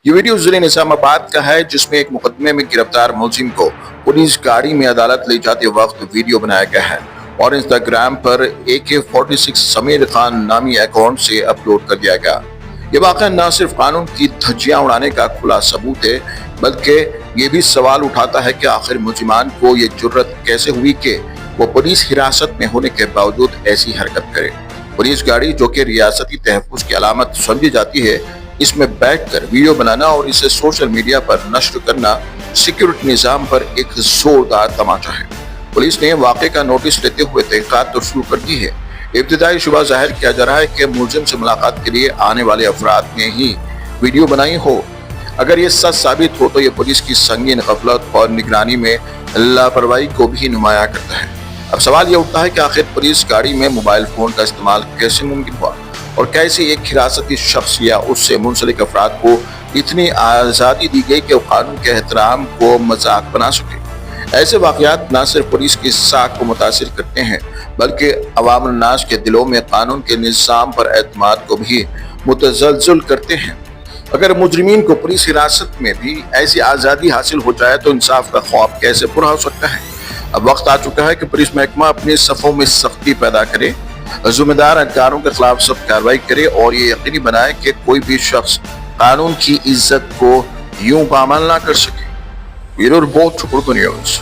یہ ویڈیو ضلع نظام آباد کا ہے، جس میں ایک مقدمے میں گرفتار ملزم کو پولیس گاڑی میں عدالت لے جاتے وقت ویڈیو بنایا گیا ہے اور انسٹاگرام پر AK-46 سمیر خان نامی اکاؤنٹ سے اپلوڈ کر دیا گیا۔ یہ واقعہ نہ صرف قانون کی دھجیاں اڑانے کا کھلا ثبوت ہے، بلکہ یہ بھی سوال اٹھاتا ہے کہ آخر ملزمان کو یہ جرت کیسے ہوئی کہ وہ پولیس حراست میں ہونے کے باوجود ایسی حرکت کرے۔ پولیس گاڑی، جو کہ ریاستی تحفظ کی علامت سمجھی جاتی ہے، اس میں بیٹھ کر ویڈیو بنانا اور اسے سوشل میڈیا پر نشر کرنا سیکیورٹی نظام پر ایک زوردار تماچا ہے۔ پولیس نے واقعے کا نوٹس لیتے ہوئے تحقیقات شروع کر دی ہے۔ ابتدائی شبہ ظاہر کیا جا رہا ہے کہ ملزم سے ملاقات کے لیے آنے والے افراد نے ہی ویڈیو بنائی ہو۔ اگر یہ سچ ثابت ہو تو یہ پولیس کی سنگین غفلت اور نگرانی میں لاپرواہی کو بھی نمایاں کرتا ہے۔ اب سوال یہ اٹھتا ہے کہ آخر پولیس گاڑی میں موبائل فون کا استعمال کیسے ممکن ہوا اور کیسے ایک حراستی شخص یا اس سے منسلک افراد کو اتنی آزادی دی گئی کہ وہ قانون کے احترام کو مذاق بنا سکے۔ ایسے واقعات نہ صرف پولیس کی ساکھ کو متاثر کرتے ہیں، بلکہ عوام الناس کے دلوں میں قانون کے نظام پر اعتماد کو بھی متزلزل کرتے ہیں۔ اگر مجرمین کو پولیس حراست میں بھی ایسی آزادی حاصل ہو جائے تو انصاف کا خواب کیسے پورا ہو سکتا ہے؟ اب وقت آ چکا ہے کہ پولیس محکمہ اپنے صفوں میں سختی پیدا کرے، ذمہ دار اہلکاروں کے خلاف سخت کارروائی کرے اور یہ یقینی بنائے کہ کوئی بھی شخص قانون کی عزت کو یوں پامال نہ کر سکے۔ Bureau report, Urdu news.